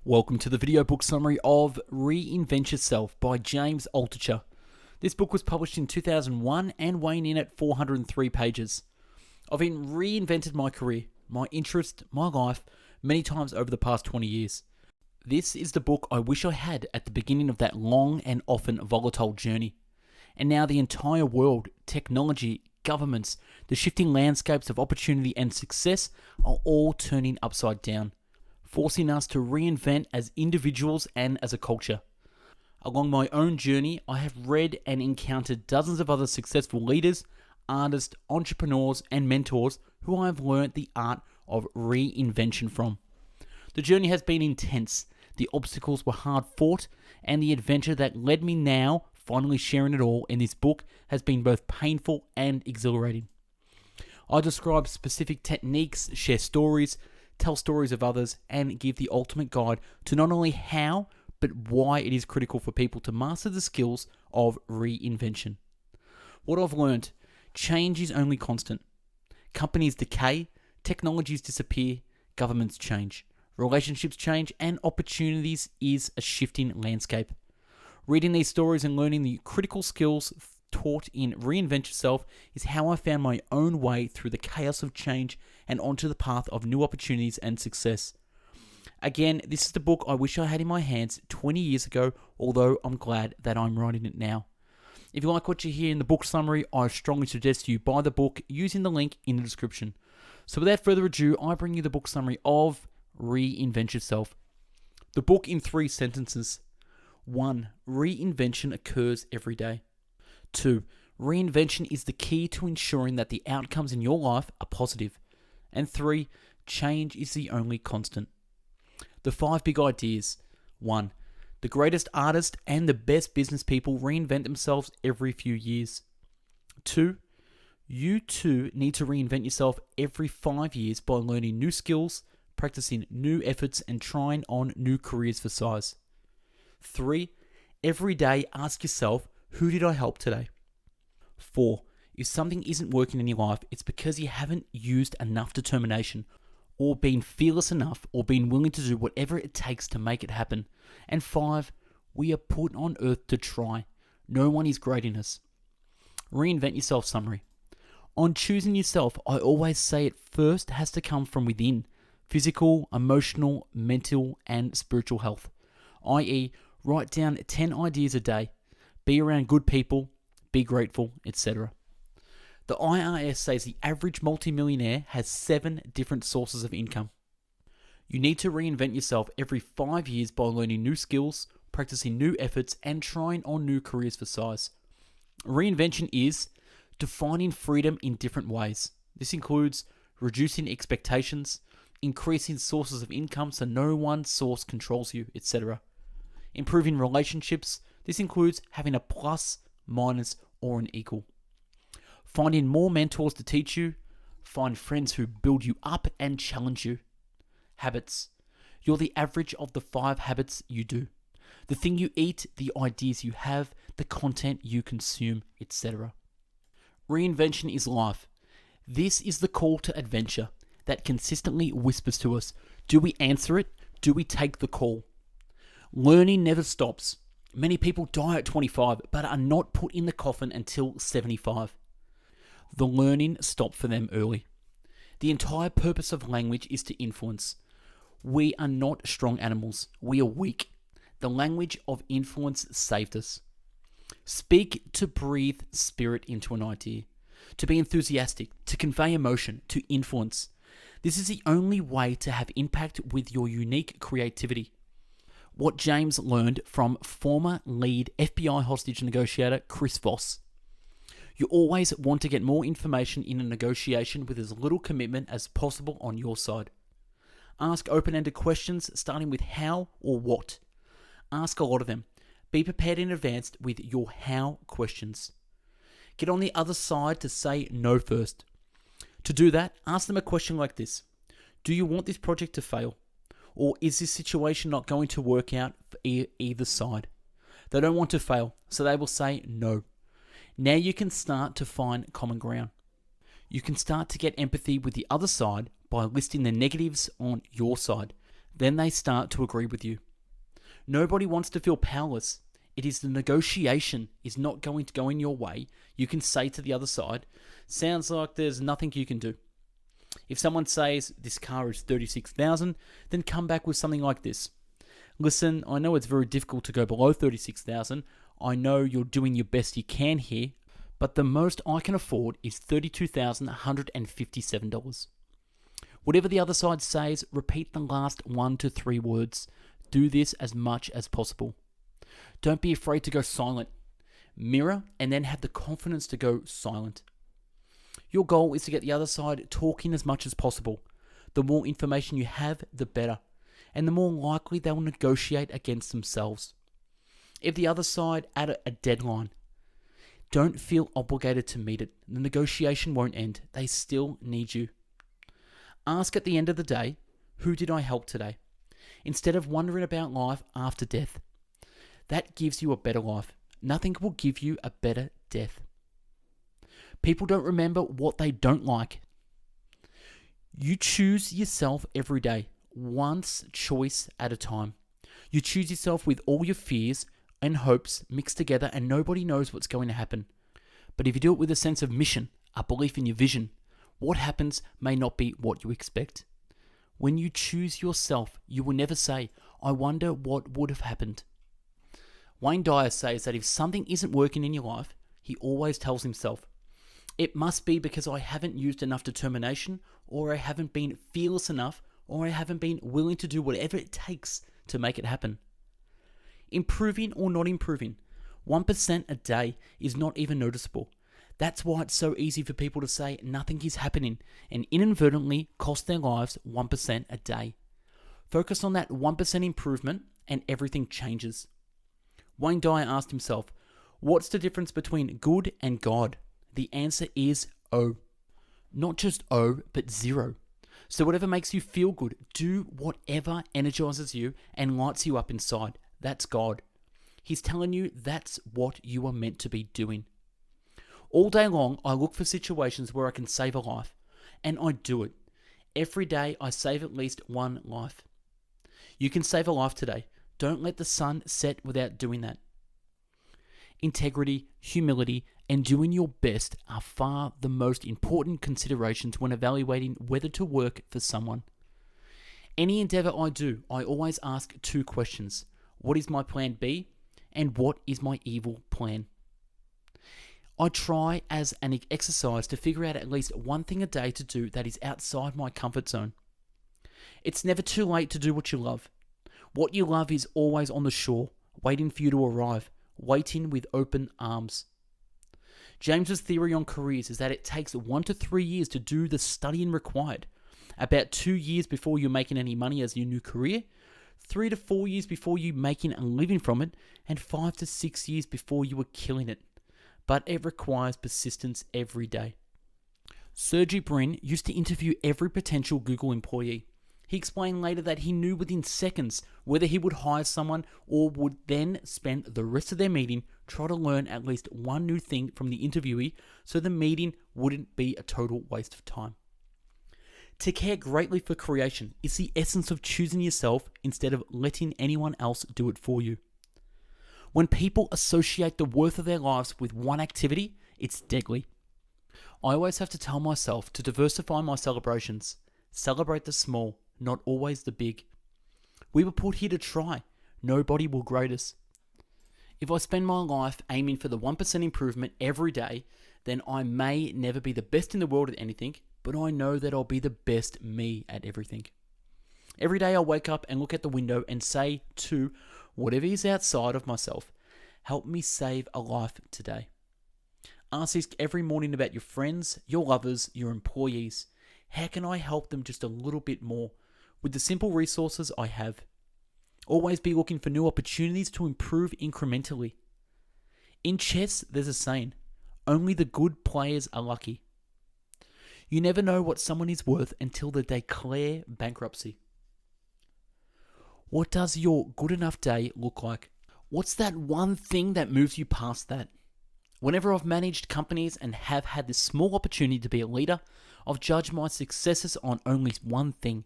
Welcome to the video book summary of Reinvent Yourself by James Altucher. This book was published in 2001 and weighing in at 403 pages. I've reinvented my career, my interest, my life many times over the past 20 years. This is the book I wish I had at the beginning of that long and often volatile journey. And now the entire world, technology, governments, the shifting landscapes of opportunity and success are all turning upside down, forcing us to reinvent as individuals and as a culture. Along my own journey, I have read and encountered dozens of other successful leaders, artists, entrepreneurs, and mentors who I have learnt the art of reinvention from. The journey has been intense, the obstacles were hard fought, and the adventure that led me now, finally sharing it all in this book, has been both painful and exhilarating. I describe specific techniques, share stories, tell stories of others, and give the ultimate guide to not only how, but why it is critical for people to master the skills of reinvention. What I've learned: change is only constant. Companies decay, technologies disappear, governments change, relationships change, and opportunities is a shifting landscape. Reading these stories and learning the critical skills taught in Reinvent Yourself is how I found my own way through the chaos of change and onto the path of new opportunities and success. Again, this is the book I wish I had in my hands 20 years ago, although I'm glad that I'm writing it now. If you like what you hear in the book summary, I strongly suggest you buy the book using the link in the description. So without further ado, I bring you the book summary of Reinvent Yourself. The book in 3 sentences. 1. Reinvention occurs every day. 2. Reinvention is the key to ensuring that the outcomes in your life are positive. And 3. Change is the only constant. The 5 big ideas. 1. The greatest artists and the best business people reinvent themselves every few years. 2. You too need to reinvent yourself every 5 years by learning new skills, practicing new efforts, and trying on new careers for size. 3. Every day ask yourself, who did I help today? 4. If something isn't working in your life, it's because you haven't used enough determination, or been fearless enough, or been willing to do whatever it takes to make it happen. And 5. We are put on earth to try. No one is greatness. Reinvent Yourself summary. On choosing yourself, I always say it first has to come from within: physical, emotional, mental, and spiritual health. I.e., write down 10 ideas a day, be around good people, be grateful, etc. The IRS says the average multimillionaire has 7 different sources of income. You need to reinvent yourself every 5 years by learning new skills, practicing new efforts, and trying on new careers for size. Reinvention is defining freedom in different ways. This includes reducing expectations, increasing sources of income so no one source controls you, etc. Improving relationships. This includes having a plus, minus, or an equal. Finding more mentors to teach you. Find friends who build you up and challenge you. Habits. You're the average of the 5 habits you do. The thing you eat, the ideas you have, the content you consume, etc. Reinvention is life. This is the call to adventure that consistently whispers to us. Do we answer it? Do we take the call? Learning never stops. Many people die at 25 but are not put in the coffin until 75. The learning stopped for them early. The entire purpose of language is to influence. We are not strong animals. We are weak. The language of influence saved us. Speak to breathe spirit into an idea, to be enthusiastic, to convey emotion, to influence. This is the only way to have impact with your unique creativity. What James learned from former lead FBI hostage negotiator Chris Voss. You always want to get more information in a negotiation with as little commitment as possible on your side. Ask open-ended questions starting with how or what. Ask a lot of them. Be prepared in advance with your how questions. Get on the other side to say no first. To do that, ask them a question like this: do you want this project to fail? Or is this situation not going to work out for either side? They don't want to fail, so they will say no. Now you can start to find common ground. You can start to get empathy with the other side by listing the negatives on your side. Then they start to agree with you. Nobody wants to feel powerless. It is the negotiation is not going to go in your way. You can say to the other side, sounds like there's nothing you can do. If someone says this car is $36,000, then come back with something like this. Listen, I know it's very difficult to go below $36,000. I know you're doing your best you can here, but the most I can afford is $32,157. Whatever the other side says, repeat the last 1 to 3 words. Do this as much as possible. Don't be afraid to go silent. Mirror and then have the confidence to go silent. Your goal is to get the other side talking as much as possible. The more information you have, the better, and the more likely they will negotiate against themselves. If the other side add a deadline, don't feel obligated to meet it. The negotiation won't end. They still need you. Ask at the end of the day, who did I help today? Instead of wondering about life after death. That gives you a better life. Nothing will give you a better death. People don't remember what they don't like. You choose yourself every day, one choice at a time. You choose yourself with all your fears and hopes mixed together, and nobody knows what's going to happen. But if you do it with a sense of mission, a belief in your vision, what happens may not be what you expect. When you choose yourself, you will never say, I wonder what would have happened. Wayne Dyer says that if something isn't working in your life, he always tells himself, it must be because I haven't used enough determination, or I haven't been fearless enough, or I haven't been willing to do whatever it takes to make it happen. Improving or not improving, 1% a day is not even noticeable. That's why it's so easy for people to say nothing is happening and inadvertently cost their lives 1% a day. Focus on that 1% improvement and everything changes. Wayne Dyer asked himself, what's the difference between good and God? The answer is O. Not just O, but 0. So whatever makes you feel good, do whatever energizes you and lights you up inside. That's God. He's telling you that's what you are meant to be doing. All day long, I look for situations where I can save a life, and I do it. Every day, I save at least one life. You can save a life today. Don't let the sun set without doing that. Integrity, humility, and doing your best are far the most important considerations when evaluating whether to work for someone. Any endeavor I do, I always ask 2 questions. What is my plan B? And what is my evil plan? I try as an exercise to figure out at least one thing a day to do that is outside my comfort zone. It's never too late to do what you love. What you love is always on the shore, waiting for you to arrive, waiting with open arms. James's theory on careers is that it takes 1 to 3 years to do the studying required, about 2 years before you're making any money as your new career, 3 to 4 years before you making a living from it, and 5 to 6 years before you are killing it. But it requires persistence every day. Sergey Brin used to interview every potential Google employee. He explained later that he knew within seconds whether he would hire someone or would then spend the rest of their meeting trying to learn at least one new thing from the interviewee so the meeting wouldn't be a total waste of time. To care greatly for creation is the essence of choosing yourself instead of letting anyone else do it for you. When people associate the worth of their lives with one activity, it's deadly. I always have to tell myself to diversify my celebrations. Celebrate the small, not always the big. We were put here to try. Nobody will grade us. If I spend my life aiming for the 1% improvement every day, then I may never be the best in the world at anything, but I know that I'll be the best me at everything. Every day I wake up and look at the window and say to whatever is outside of myself, help me save a life today. Ask this every morning about your friends, your lovers, your employees. How can I help them just a little bit more with the simple resources I have? Always be looking for new opportunities to improve incrementally. In chess, there's a saying, only the good players are lucky. You never know what someone is worth until they declare bankruptcy. What does your good enough day look like? What's that one thing that moves you past that? Whenever I've managed companies and have had this small opportunity to be a leader, I've judged my successes on only one thing.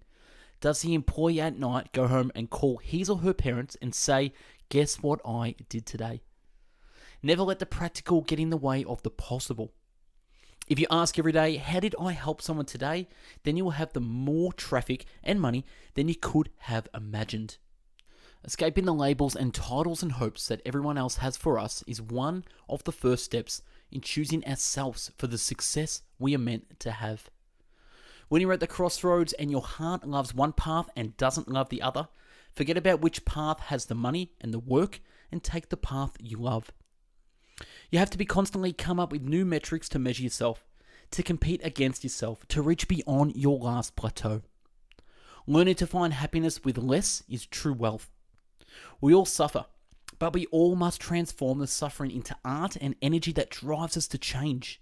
does the employee at night go home and call his or her parents and say, "Guess what I did today?" Never let the practical get in the way of the possible. If you ask every day, "How did I help someone today?" then you will have the more traffic and money than you could have imagined. Escaping the labels and titles and hopes that everyone else has for us is one of the first steps in choosing ourselves for the success we are meant to have. When you're at the crossroads and your heart loves one path and doesn't love the other, forget about which path has the money and the work and take the path you love. You have to be constantly come up with new metrics to measure yourself, to compete against yourself, to reach beyond your last plateau. Learning to find happiness with less is true wealth. We all suffer, but we all must transform the suffering into art and energy that drives us to change.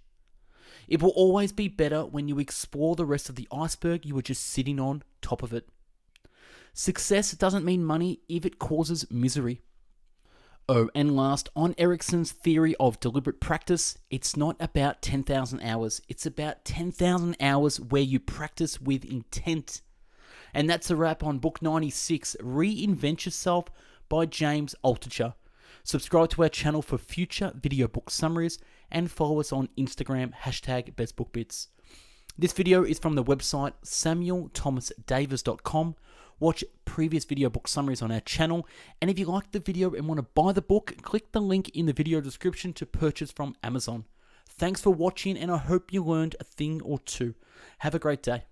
It will always be better when you explore the rest of the iceberg you were just sitting on top of it. Success doesn't mean money if it causes misery. Oh, and last, on Erickson's theory of deliberate practice, it's not about 10,000 hours. It's about 10,000 hours where you practice with intent. And that's a wrap on book 96, Reinvent Yourself by James Altucher. Subscribe to our channel for future video book summaries and follow us on Instagram, #BestBookBits. This video is from the website samuelthomasdavis.com. Watch previous video book summaries on our channel, and if you like the video and want to buy the book, click the link in the video description to purchase from Amazon. Thanks for watching, and I hope you learned a thing or two. Have a great day.